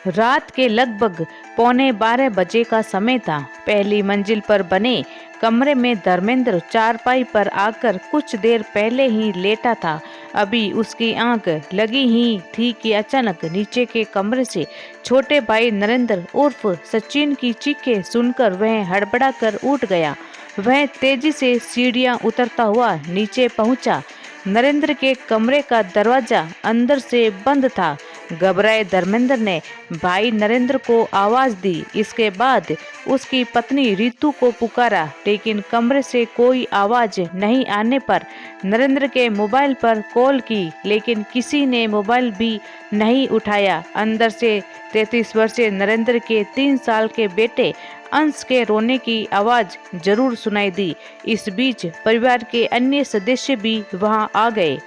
रात के लगभग 11:15 बजे का समय था। पहली मंजिल पर बने कमरे में धर्मेंद्र चारपाई पर आकर कुछ देर पहले ही लेटा था। अभी उसकी आंख लगी ही थी कि अचानक नीचे के कमरे से छोटे भाई नरेंद्र उर्फ सचिन की चीखें सुनकर वह हड़बड़ा कर उठ गया। वह तेजी से सीढ़ियां उतरता हुआ नीचे पहुंचा। नरेंद्र के कमरे का दरवाजा अंदर से बंद था। घबराए धर्मेंद्र ने भाई नरेंद्र को आवाज दी। इसके बाद उसकी पत्नी रितु को पुकारा, लेकिन कमरे से कोई आवाज नहीं आने पर नरेंद्र के मोबाइल पर कॉल की, लेकिन किसी ने मोबाइल भी नहीं उठाया। अंदर से 33 वर्षीय नरेंद्र के 3 साल के बेटे अंश के रोने की आवाज जरूर सुनाई दी। इस बीच परिवार के अन्य सदस्य भी वहां आ गए।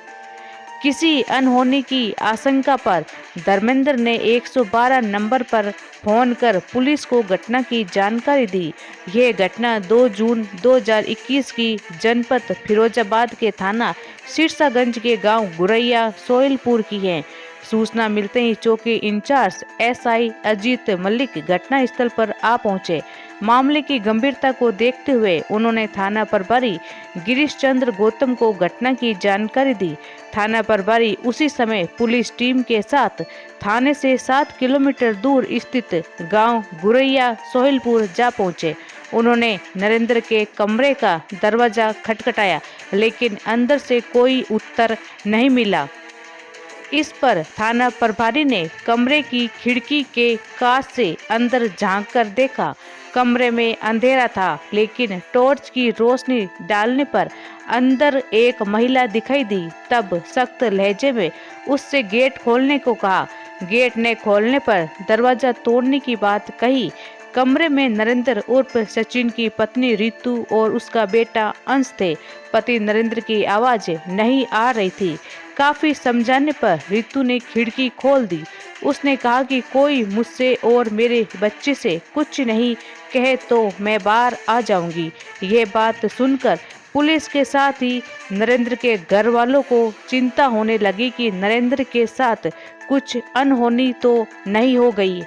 किसी अनहोनी की आशंका पर धर्मेंद्र ने 112 नंबर पर फोन कर पुलिस को घटना की जानकारी दी। यह घटना 2 जून 2021 की जनपद फिरोजाबाद के थाना सिरसागंज के गांव गुरैया सोहेलपुर की है। सूचना मिलते ही चौकी इंचार्ज एसआई अजीत मलिक घटनास्थल पर आ पहुंचे। मामले की गंभीरता को देखते हुए उन्होंने थाना प्रभारी गिरीश चंद्र गौतम को घटना की जानकारी दी। थाना प्रभारी उसी समय पुलिस टीम के साथ थाने से 7 किलोमीटर दूर स्थित गांव गुरैया सोहेलपुर जा पहुंचे। उन्होंने नरेंद्र के कमरे का दरवाजा खटखटाया, लेकिन अंदर से कोई उत्तर नहीं मिला। इस पर थाना प्रभारी ने कमरे की खिड़की के कांच से अंदर झांक कर देखा। कमरे में अंधेरा था, लेकिन टॉर्च की रोशनी डालने पर अंदर एक महिला दिखाई दी। तब सख्त लहजे में उससे गेट खोलने को कहा। गेट ने खोलने पर दरवाजा तोड़ने की बात कही। कमरे में नरेंद्र उर्फ सचिन की पत्नी रितु और उसका बेटा अंश थे। पति नरेंद्र की आवाज नहीं आ रही थी। काफी समझाने पर रितु ने खिड़की खोल दी। उसने कहा कि कोई मुझसे और मेरे बच्चे से कुछ नहीं कहे तो मैं बाहर आ जाऊंगी। यह बात सुनकर पुलिस के साथ ही नरेंद्र के घर वालों को चिंता होने लगी कि नरेंद्र के साथ कुछ अनहोनी तो नहीं हो गई।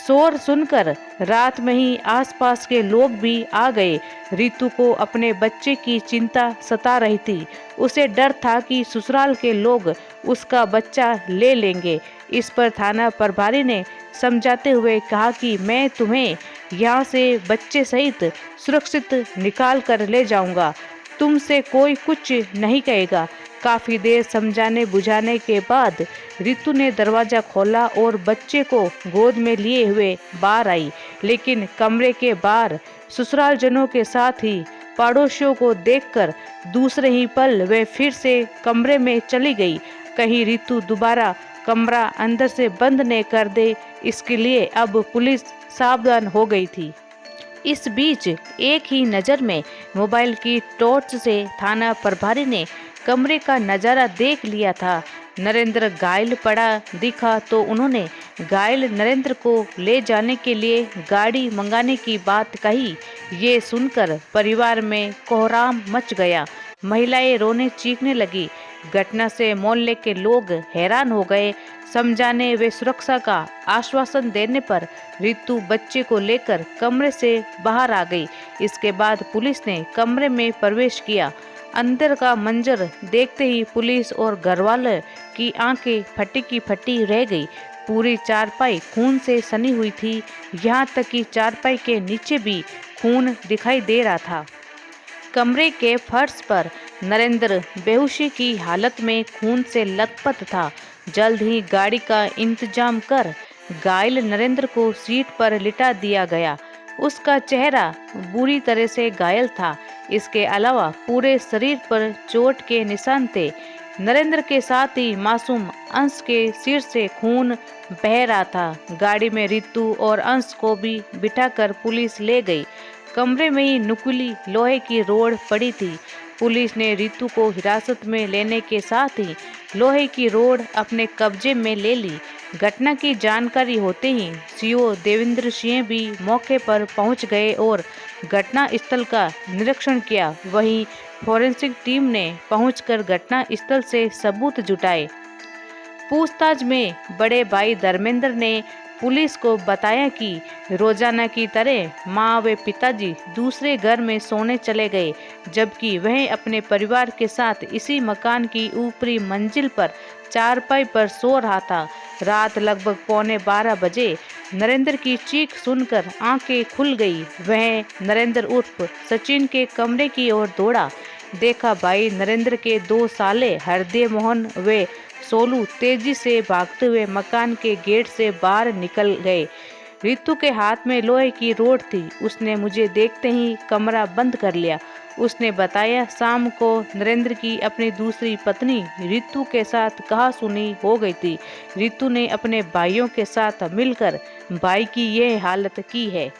शोर सुनकर रात में ही आसपास के लोग भी आ गए। रितु को अपने बच्चे की चिंता सता रही थी। उसे डर था कि ससुराल के लोग उसका बच्चा ले लेंगे। इस पर थाना प्रभारी ने समझाते हुए कहा कि मैं तुम्हें यहाँ से बच्चे सहित सुरक्षित निकाल कर ले जाऊंगा। तुमसे कोई कुछ नहीं कहेगा। काफी देर समझाने बुझाने के बाद रितु ने दरवाजा खोला और बच्चे को गोद में लिए हुए बाहर आई, लेकिन कमरे के बाहर ससुराल जनों के साथ ही पड़ोसियों को देखकर दूसरे ही पल वे फिर से कमरे में चली गई। कहीं रितु दोबारा कमरा अंदर से बंद न कर दे, इसके लिए अब पुलिस सावधान हो गई थी। इस बीच एक ही नज़र में मोबाइल की टॉर्च से थाना प्रभारी ने कमरे का नज़ारा देख लिया था। नरेंद्र घायल पड़ा दिखा तो उन्होंने घायल नरेंद्र को ले जाने के लिए गाड़ी मंगाने की बात कही। ये सुनकर परिवार में कोहराम मच गया। महिलाएं रोने चीखने लगी। घटना से मोहल्ले के लोग हैरान हो गए। समझाने व सुरक्षा का आश्वासन देने पर रितु बच्चे को लेकर कमरे से बाहर आ गई। इसके बाद पुलिस ने कमरे में प्रवेश किया। अंदर का मंजर देखते ही पुलिस और घरवाले की आंखें फटी की फटी रह गई। पूरी चारपाई खून से सनी हुई थी। यहाँ तक कि चारपाई के नीचे भी खून दिखाई दे रहा था। कमरे के फर्श पर नरेंद्र बेहोशी की हालत में खून से लथपथ था। जल्द ही गाड़ी का इंतजाम कर घायल नरेंद्र को सीट पर लिटा दिया गया। उसका चेहरा बुरी तरह से घायल था। इसके अलावा पूरे शरीर पर चोट के निशान थे। नरेंद्र के साथ ही मासूम अंश के सिर से खून बह रहा था। गाड़ी में रितु और अंश को भी बिठाकर पुलिस ले गई। कमरे में ही नुकीली लोहे की रोड पड़ी थी। पुलिस ने रितु को हिरासत में लेने के साथ ही लोहे की रोड अपने कब्जे में ले ली। घटना की जानकारी होते ही सीओ देवेंद्र सिंह भी मौके पर पहुंच गए और घटना स्थल का निरीक्षण किया। वहीं फोरेंसिक टीम ने पहुंचकर घटना स्थल से सबूत जुटाए। पूछताछ में बड़े भाई धर्मेंद्र ने पुलिस को बताया कि रोजाना की तरह माँ व पिताजी दूसरे घर में सोने चले गए, जबकि वह अपने परिवार के साथ इसी मकान की ऊपरी मंजिल पर चारपाई पर सो रहा था। रात लगभग 11:15 बजे नरेंद्र की चीख सुनकर आंखें खुल गई। वह नरेंद्र उर्फ सचिन के कमरे की ओर दौड़ा। देखा भाई नरेंद्र के 2 साले हरदय मोहन व सोलू तेजी से भागते हुए मकान के गेट से बाहर निकल गए। रितु के हाथ में लोहे की रोड थी। उसने मुझे देखते ही कमरा बंद कर लिया। उसने बताया शाम को नरेंद्र की अपनी दूसरी पत्नी रितु के साथ कहासुनी हो गई थी। रितु ने अपने भाइयों के साथ मिलकर भाई की यह हालत की है।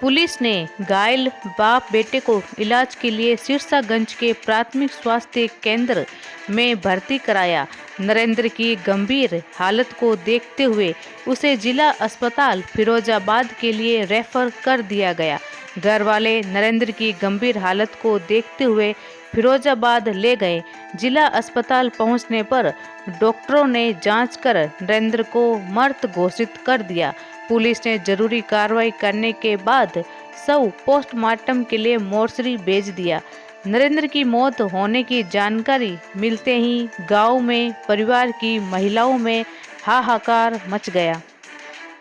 पुलिस ने घायल बाप बेटे को इलाज के लिए सिरसागंज के प्राथमिक स्वास्थ्य केंद्र में भर्ती कराया। नरेंद्र की गंभीर हालत को देखते हुए उसे जिला अस्पताल फिरोजाबाद के लिए रेफर कर दिया गया। घर वाले नरेंद्र की गंभीर हालत को देखते हुए फिरोजाबाद ले गए। जिला अस्पताल पहुंचने पर डॉक्टरों ने जांच कर नरेंद्र को मृत घोषित कर दिया। पुलिस ने जरूरी कार्रवाई करने के बाद शव पोस्टमार्टम के लिए मोर्चरी भेज दिया। नरेंद्र की मौत होने की जानकारी मिलते ही गांव में परिवार की महिलाओं में हाहाकार मच गया।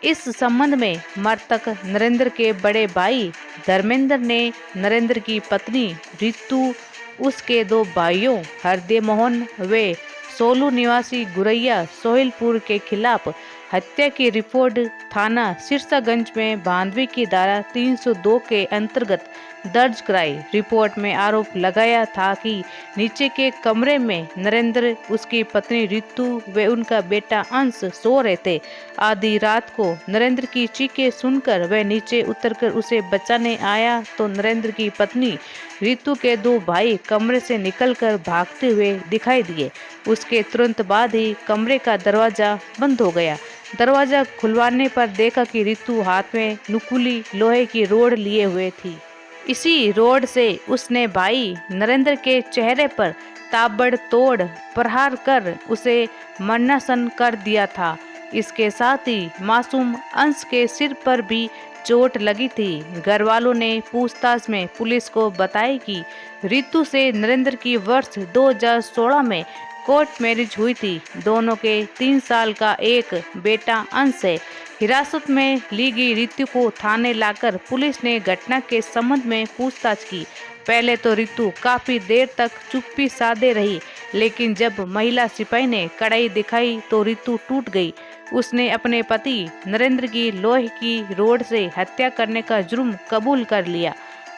इस संबंध में मृतक नरेंद्र के बड़े भाई धर्मेंद्र ने नरेंद्र की पत्नी रितु, उसके 2 भाइयों हरदय मोहन व सोलू निवासी गुरैया सोहिलपुर के खिलाफ हत्या की रिपोर्ट थाना सिरसागंज में बांधवी की धारा 302 के अंतर्गत दर्ज कराई। रिपोर्ट में आरोप लगाया था कि नीचे के कमरे में नरेंद्र, उसकी पत्नी रितु व उनका बेटा अंश सो रहे थे। आधी रात को नरेंद्र की चीखें सुनकर वह नीचे उतरकर उसे बचाने आया तो नरेंद्र की पत्नी रितु के 2 भाई कमरे से निकलकर भागते हुए दिखाई दिए। उसके तुरंत बाद ही कमरे का दरवाजा बंद हो गया। दरवाजा खुलवाने पर देखा कि रितु हाथ में नुकीली लोहे की रोड लिए हुए थी। इसी रोड से उसने भाई नरेंद्र के चेहरे पर ताबड़तोड़ प्रहार कर उसे मरणासन कर दिया था। इसके साथ ही मासूम अंश के सिर पर भी चोट लगी थी। घर वालों ने पूछताछ में पुलिस को बताया कि रितु से नरेंद्र की वर्ष 2016 में कोर्ट मैरिज हुई थी। दोनों के 3 साल का एक बेटा अंश है। हिरासत में ली गई रितु को थाने लाकर पुलिस ने घटना के संबंध में पूछताछ की। पहले तो रितु काफी देर तक चुप्पी साधे रही, लेकिन जब महिला सिपाही ने कड़ाई दिखाई तो रितु टूट गई। उसने अपने पति नरेंद्र की लोहे की रोड से हत्या करने का जुर्म कबूल कर लिया।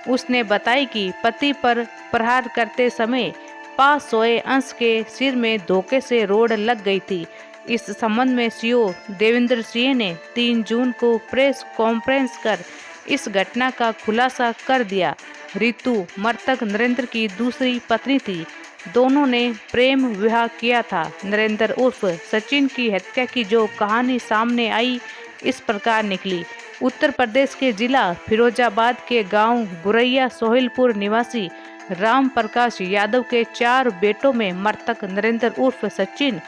उसने बताया कि पति पर प्रहार करते समय पास सोए अंश के सिर में धोखे से रोड लग गई थी। इस संबंध में सीओ देवेंद्र सिंह ने 3 जून को प्रेस कॉन्फ्रेंस कर इस घटना का खुलासा कर दिया। रितु मृतक नरेंद्र की दूसरी पत्नी थी। दोनों ने प्रेम विवाह किया था। नरेंद्र उर्फ सचिन की हत्या की जो कहानी सामने आई इस प्रकार निकली। उत्तर प्रदेश के जिला फिरोजाबाद के गांव गुरैया सोहिलपुर निवासी राम प्रकाश यादव के 4 बेटों में मृतक नरेंद्र उर्फ सचिन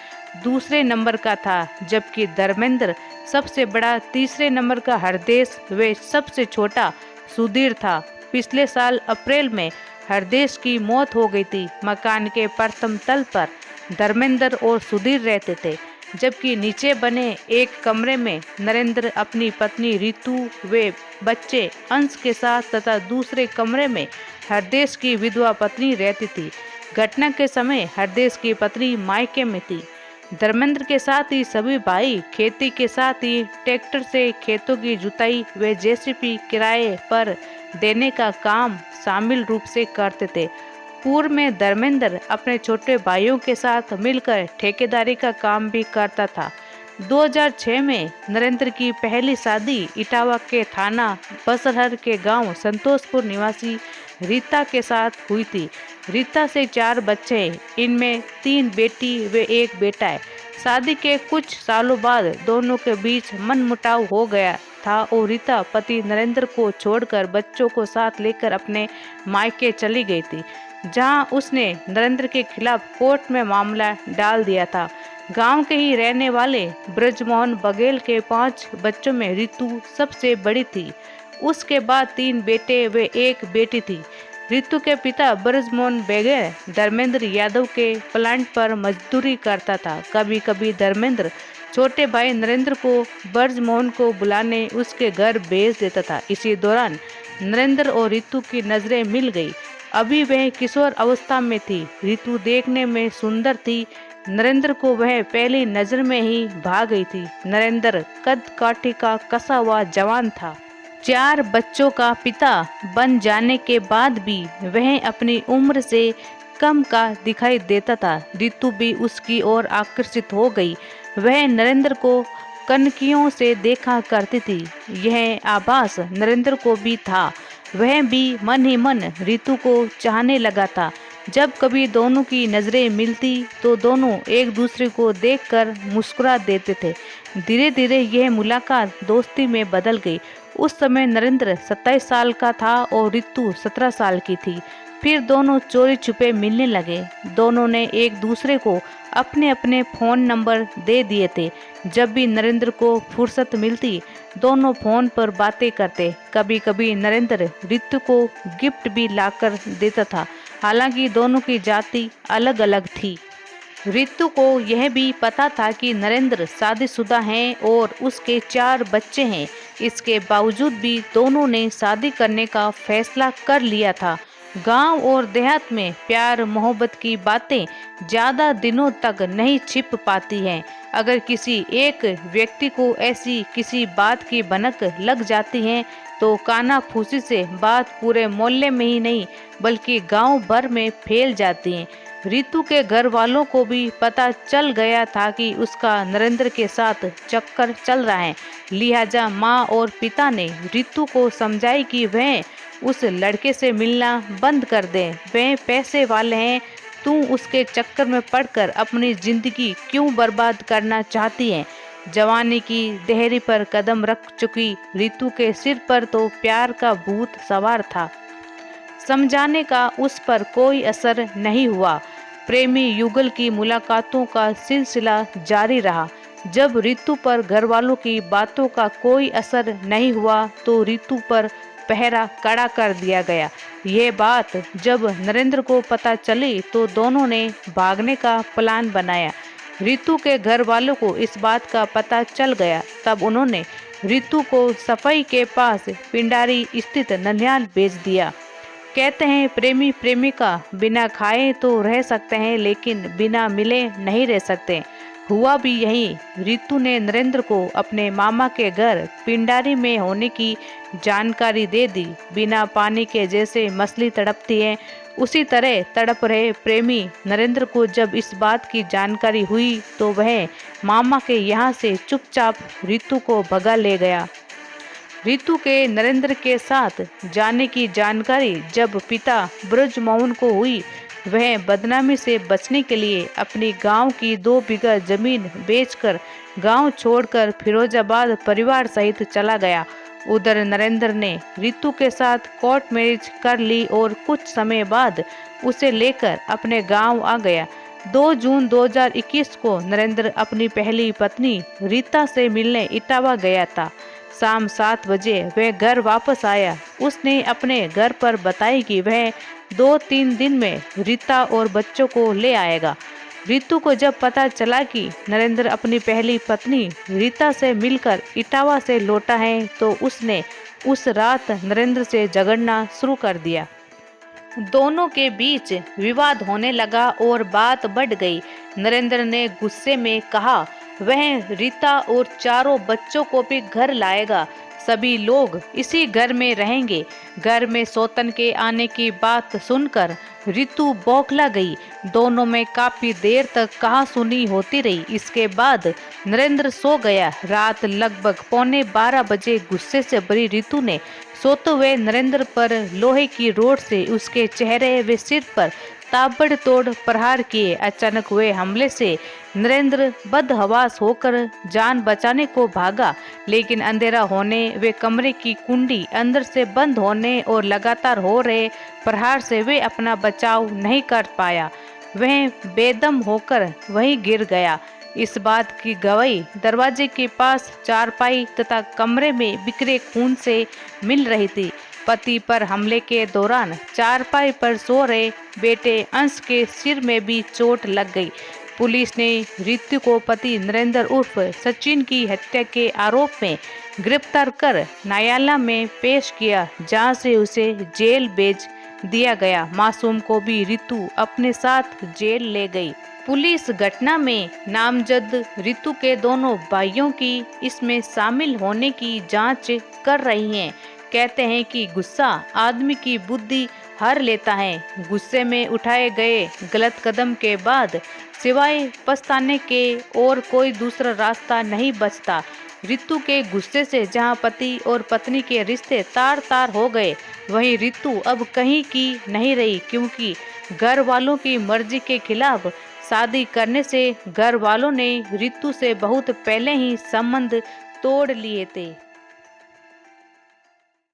दूसरे नंबर का था, जबकि धर्मेंद्र सबसे बड़ा, तीसरे नंबर का हरदेश व सबसे छोटा सुधीर था। पिछले साल अप्रैल में हरदेश की मौत हो गई थी। मकान के प्रथम तल पर धर्मेंद्र और सुधीर रहते थे, जबकि नीचे बने एक कमरे में नरेंद्र अपनी पत्नी रितु व बच्चे अंश के साथ तथा दूसरे कमरे में हरदेश की विधवा पत्नी रहती थी। घटना के समय हरदेश की पत्नी मायके में थी। धर्मेंद्र के साथ ही सभी भाई खेती के साथ ही ट्रैक्टर से खेतों की जुताई व जेसीबी किराए पर देने का काम शामिल रूप से करते थे। पूर्व में धर्मेंद्र अपने छोटे भाइयों के साथ मिलकर ठेकेदारी का काम भी करता था। 2006 में नरेंद्र की पहली शादी इटावा के थाना बसरहर के गांव संतोषपुर निवासी रीता के साथ हुई थी। रीता से 4 बच्चे हैं, इनमें 3 बेटी व 1 बेटा है। शादी के कुछ सालों बाद दोनों के बीच मनमुटाव हो गया था और रीता पति नरेंद्र को छोड़कर बच्चों को साथ लेकर अपने मायके चली गई थी, जहां उसने नरेंद्र के खिलाफ कोर्ट में मामला डाल दिया था। गांव के ही रहने वाले ब्रजमोहन बघेल के 5 बच्चों में रितु सबसे बड़ी थी। उसके बाद 3 बेटे व 1 बेटी थी। रितु के पिता ब्रजमोहन बघेल धर्मेंद्र यादव के प्लांट पर मजदूरी करता था। कभी कभी धर्मेंद्र छोटे भाई नरेंद्र को ब्रजमोहन को बुलाने उसके घर भेज देता था। इसी दौरान नरेंद्र और रितु की नजरें मिल गई। अभी वह किशोर अवस्था में थी। रितु देखने में सुंदर थी। नरेंद्र को वह पहली नजर में ही भा गई थी। नरेंद्र कद काठी का कसा हुआ जवान था। 4 बच्चों का पिता बन जाने के बाद भी वह अपनी उम्र से कम का दिखाई देता था। रितु भी उसकी ओर आकर्षित हो गई। वह नरेंद्र को कनखियों से देखा करती थी। यह आभास नरेंद्र को भी था। वह भी मन ही मन रितु को चाहने लगा था। जब कभी दोनों की नजरें मिलती तो दोनों एक दूसरे को देखकर मुस्कुरा देते थे। धीरे धीरे यह मुलाकात दोस्ती में बदल गई। उस समय नरेंद्र 27 साल का था और रितु 17 साल की थी। फिर दोनों चोरी छुपे मिलने लगे। दोनों ने एक दूसरे को अपने अपने फोन नंबर दे दिए थे। जब भी नरेंद्र को फुर्सत मिलती दोनों फोन पर बातें करते। कभी कभी नरेंद्र रितु को गिफ्ट भी लाकर देता था। हालांकि दोनों की जाति अलग अलग थी। रितु को यह भी पता था कि नरेंद्र शादीशुदा हैं और उसके 4 बच्चे हैं। इसके बावजूद भी दोनों ने शादी करने का फैसला कर लिया था। गांव और देहात में प्यार मोहब्बत की बातें ज्यादा दिनों तक नहीं छिप पाती हैं। अगर किसी एक व्यक्ति को ऐसी किसी बात की भनक लग जाती है तो कानाफूसी से बात पूरे मोहल्ले में ही नहीं बल्कि गांव भर में फैल जाती है। रितु के घर वालों को भी पता चल गया था कि उसका नरेंद्र के साथ चक्कर चल रहा है। लिहाजा माँ और पिता ने रितु को समझाई कि वह उस लड़के से मिलना बंद कर दे। वह पैसे वाले हैं। तू उसके चक्कर में पड़कर अपनी जिंदगी क्यों बर्बाद करना चाहती है। जवानी की देहरी पर कदम रख चुकी रितु के सिर पर तो प्यार का भूत सवार था। समझाने का उस पर कोई असर नहीं हुआ। प्रेमी युगल की मुलाकातों का सिलसिला जारी रहा। जब रितु पर घरवालों की बातों का कोई असर नहीं हुआ तो रितु पर पहरा कड़ा कर दिया गया। यह बात जब नरेंद्र को पता चली तो दोनों ने भागने का प्लान बनाया। रितु के घर वालों को इस बात का पता चल गया। तब उन्होंने रितु को सफाई के पास पिंडारी स्थित ननिहाल भेज दिया। कहते हैं प्रेमी प्रेमिका बिना खाए तो रह सकते हैं लेकिन बिना मिले नहीं रह सकते। हुआ भी यही। रितु ने नरेंद्र को अपने मामा के घर पिंडारी में होने की जानकारी दे दी। बिना पानी के जैसे मछली तड़पती है उसी तरह तड़प रहे प्रेमी नरेंद्र को जब इस बात की जानकारी हुई तो वह मामा के यहाँ से चुपचाप रितु को भगा ले गया। रितु के नरेंद्र के साथ जाने की जानकारी जब पिता ब्रजमोहन को हुई वह बदनामी से बचने के लिए अपनी गांव की 2 बीघा जमीन बेचकर गांव छोड़कर फिरोजाबाद परिवार सहित चला गया। उधर नरेंद्र ने रितु के साथ कोर्ट मैरिज कर ली और कुछ समय बाद उसे लेकर अपने गांव आ गया। 2 जून 2021 को नरेंद्र अपनी पहली पत्नी रीता से मिलने इटावा गया था। शाम 7 बजे वह घर वापस आया। उसने अपने घर पर बताई कि वह 2-3 दिन में रीता और बच्चों को ले आएगा। रितु को जब पता चला कि नरेंद्र अपनी पहली पत्नी रीता से मिलकर इटावा से लौटा है तो उसने उस रात नरेंद्र से झगड़ना शुरू कर दिया। दोनों के बीच विवाद होने लगा और बात बढ़ गई। नरेंद्र ने गुस्से में कहा वह रीता और 4 बच्चों को भी घर लाएगा। सभी लोग इसी घर में रहेंगे। घर में सौतन के आने की बात सुनकर रितु बौखला गई। दोनों में काफी देर तक कहासुनी होती रही। इसके बाद नरेंद्र सो गया। रात लगभग 11:15 बजे गुस्से से भरी रितु ने सोते हुए नरेंद्र पर लोहे की रोड से उसके चेहरे व सिर पर ताबड़तोड़ प्रहार किए। अचानक हुए हमले से नरेंद्र बदहवास होकर जान बचाने को भागा, लेकिन अंधेरा होने वे कमरे की कुंडी अंदर से बंद होने और लगातार हो रहे प्रहार से वे अपना बचाव नहीं कर पाया। वह बेदम होकर वहीं गिर गया। इस बात की गवाही दरवाजे के पास चारपाई तथा कमरे में बिखरे खून से मिल रही थी। पति पर हमले के दौरान चारपाई पर सो रहे बेटे अंश के सिर में भी चोट लग गई। पुलिस ने रितु को पति नरेंद्र उर्फ सचिन की हत्या के आरोप में गिरफ्तार कर न्यायालय में पेश किया, जहां से उसे जेल भेज दिया गया। मासूम को भी रितु अपने साथ जेल ले गई। पुलिस घटना में नामजद रितु के दोनों भाइयों की इसमें शामिल होने की जांच कर रही है। कहते हैं कि गुस्सा आदमी की बुद्धि हर लेता है। गुस्से में उठाए गए गलत कदम के बाद सिवाय पछताने के और कोई दूसरा रास्ता नहीं बचता। रितु के गुस्से से जहां पति और पत्नी के रिश्ते तार तार हो गए, वहीं रितु अब कहीं की नहीं रही, क्योंकि घर वालों की मर्जी के खिलाफ शादी करने से घर वालों ने रितु से बहुत पहले ही संबंध तोड़ लिए थे।